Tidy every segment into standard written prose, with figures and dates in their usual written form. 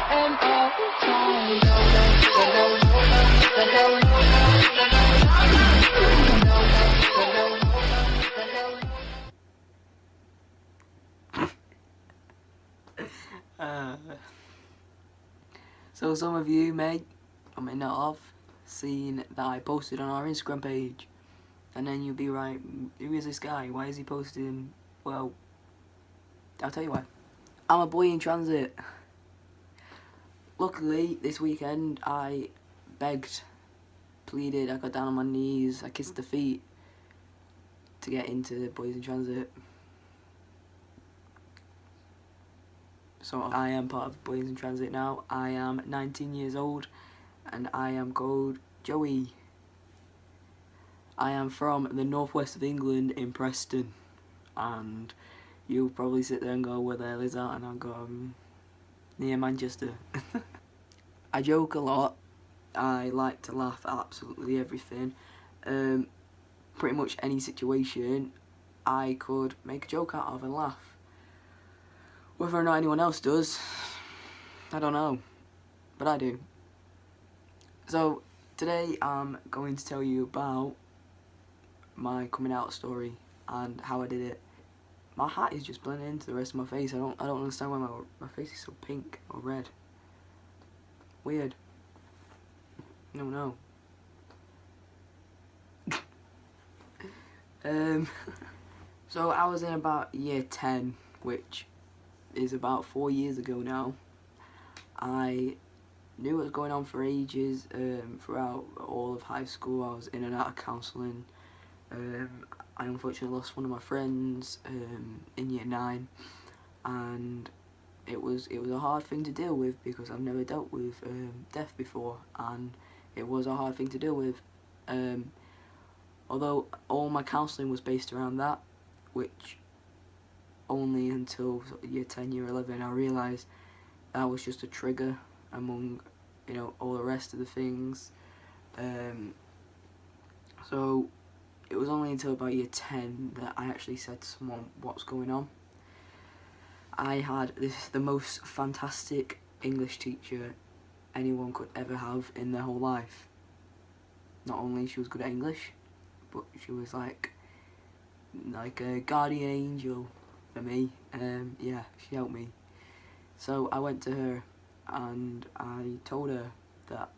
and all the time. So some of you may or may not have seen that I posted on our Instagram page, and then you'll be right, who is this guy? Why is he posting? Well, I'll tell you why. I'm a boy in transit. Luckily, this weekend I begged, pleaded, I got down on my knees, I kissed the feet to get into Boys in Transit. So I am part of Boys in Transit now. I am 19 years old and I am called Joey. I am from the northwest of England in Preston, and you'll probably sit there and go, where the hell is that? And I'll go, near Manchester. I joke a lot. I like to laugh at absolutely everything. Pretty much any situation I could make a joke out of and laugh. Whether or not anyone else does, I don't know, but I do. So today I'm going to tell you about my coming out story and how I did it. My hat is just blending into the rest of my face. I don't understand why my face is so pink or red. Weird. No. So I was in about year 10, which is about 4 years ago now. I knew what was going on for ages. Throughout all of high school I was in and out of counselling. I unfortunately lost one of my friends in year 9, and it was a hard thing to deal with because I've never dealt with death before, and it was a hard thing to deal with. Although all my counselling was based around that, which only until sort of year 10, year 11 I realised that was just a trigger among, all the rest of the things. So it was only until about year 10 that I actually said to someone what's going on. I had the most fantastic English teacher anyone could ever have in their whole life. Not only she was good at English, but she was like a guardian angel for me. Yeah, she helped me. So I went to her and I told her that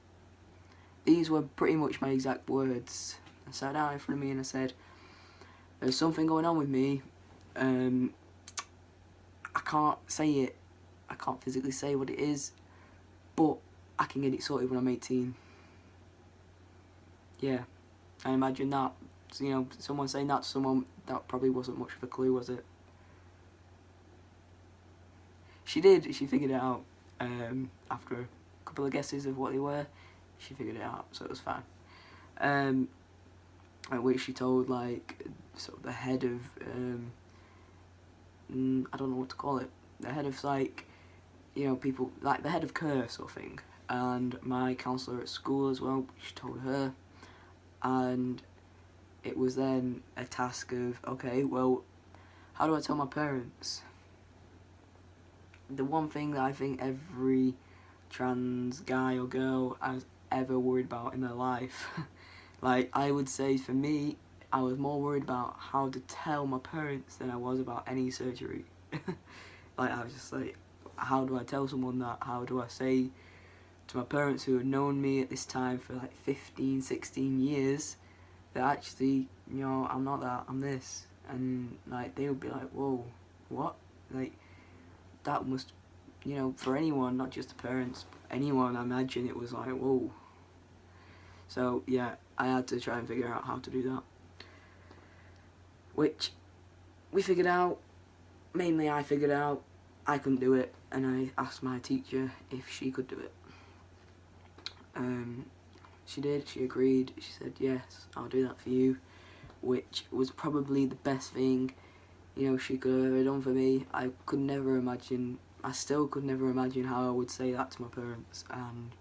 these were pretty much my exact words. I sat down in front of me and I said, there's something going on with me. I can't say it. I can't physically say what it is, but I can get it sorted when I'm 18. Yeah, I imagine that. Someone saying that to someone, that probably wasn't much of a clue, was it? She did. She figured it out. After a couple of guesses of what they were, she figured it out, so it was fine. At which she told sort of the head of I don't know what to call it. The head of people, like the head of care sort of thing, and my counsellor at school as well. She told her, and it was then a task of, okay, well, how do I tell my parents? The one thing that I think every trans guy or girl has ever worried about in their life, I would say for me, I was more worried about how to tell my parents than I was about any surgery. I was just like, how do I tell someone that? How do I say to my parents who had known me at this time for 15, 16 years that actually, I'm not that, I'm this. And they would be like, whoa, what? That must, for anyone, not just the parents, anyone, I imagine it was like, whoa. So yeah, I had to try and figure out how to do that, which we figured out. Mainly I figured out I couldn't do it, and I asked my teacher if she could do it. She did, she agreed, she said, yes, I'll do that for you, which was probably the best thing she could have ever done for me. I still could never imagine how I would say that to my parents, and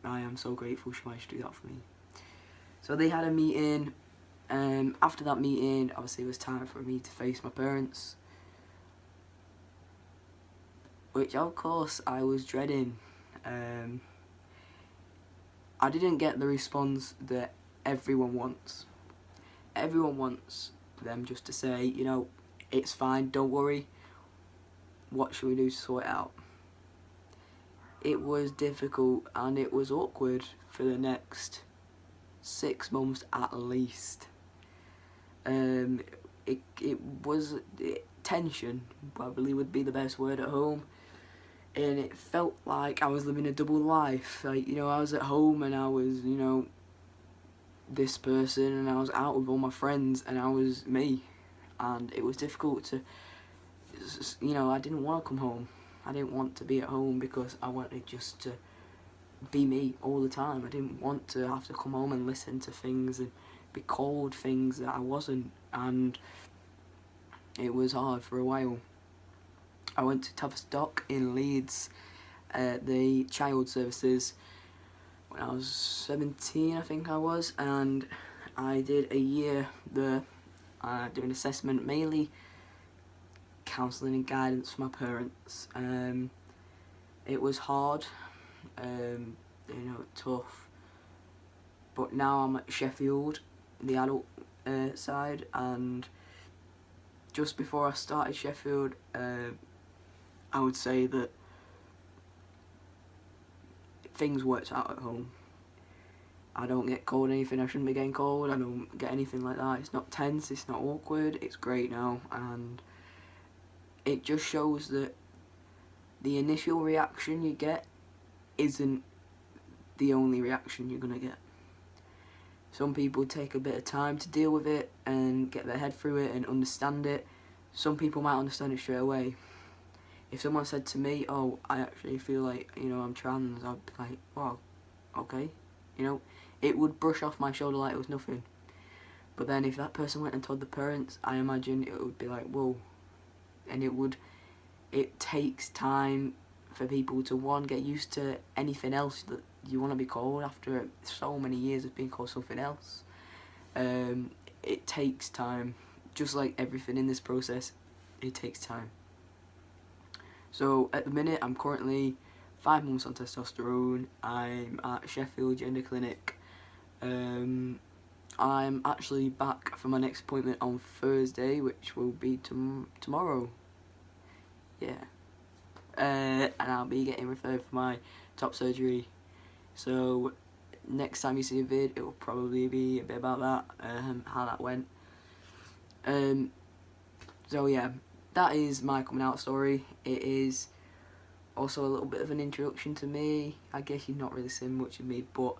I am so grateful she managed to do that for me. So they had a meeting, after that meeting, obviously it was time for me to face my parents, which of course I was dreading. I didn't get the response that everyone wants. Everyone wants them just to say, you know, it's fine, don't worry, what should we do to sort it out? It was difficult and it was awkward for the next 6 months at least. It was tension, probably would be the best word at home, and it felt like I was living a double life. Like, you know, I was at home and I was, you know, this person, and I was out with all my friends and I was me, and it was difficult to, you know, I didn't want to come home. I didn't want to be at home because I wanted just to be me all the time. I didn't want to have to come home and listen to things and be called things that I wasn't, and it was hard for a while. I went to Tavistock in Leeds, the child services, when I was 17, I think I was, and I did a year there doing assessment, mainly counselling and guidance for my parents. It was hard, you know, tough, but now I'm at Sheffield, the adult side, and just before I started Sheffield, I would say that things worked out at home. I don't get called anything I shouldn't be getting called, I don't get anything like that. It's not tense, it's not awkward, it's great now, and it just shows that the initial reaction you get isn't the only reaction you're gonna get. Some people take a bit of time to deal with it and get their head through it and understand it. Some people might understand it straight away. If someone said to me, oh, I actually feel like, you know, I'm trans, I'd be like, well, okay, you know, it would brush off my shoulder like it was nothing. But then if that person went and told the parents, I imagine it would be like, whoa. And it takes time for people to, one, get used to anything else that you want to be called after so many years of being called something else. It takes time, just like everything in this process, it takes time. So at the minute I'm currently 5 months on testosterone. I'm at Sheffield Gender Clinic. I'm actually back for my next appointment on Thursday, which will be tomorrow. Yeah. And I'll be getting referred for my top surgery. So next time you see a vid, it will probably be a bit about that, how that went. So yeah, that is my coming out story. It is also a little bit of an introduction to me. I guess you've not really seen much of me, but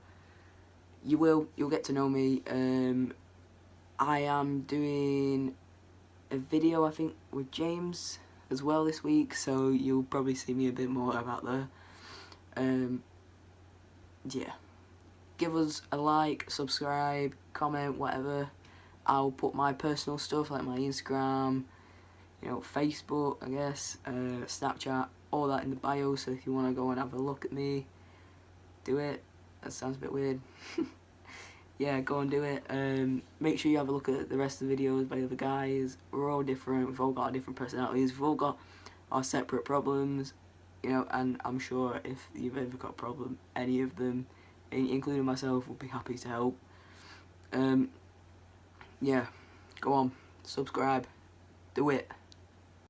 you'll get to know me. I am doing a video, I think, with James as well this week, so you'll probably see me a bit more about there. Yeah, give us a like, subscribe, comment, whatever. I'll put my personal stuff like my Instagram, you know, Facebook, I guess, Snapchat, all that in the bio, so if you want to go and have a look at me, do it. That sounds a bit weird. Yeah, go and do it. Make sure you have a look at the rest of the videos by the other guys. We're all different, we've all got our different personalities, we've all got our separate problems, you know, and I'm sure if you've ever got a problem, any of them, including myself, will be happy to help. Yeah, go on, subscribe, do it.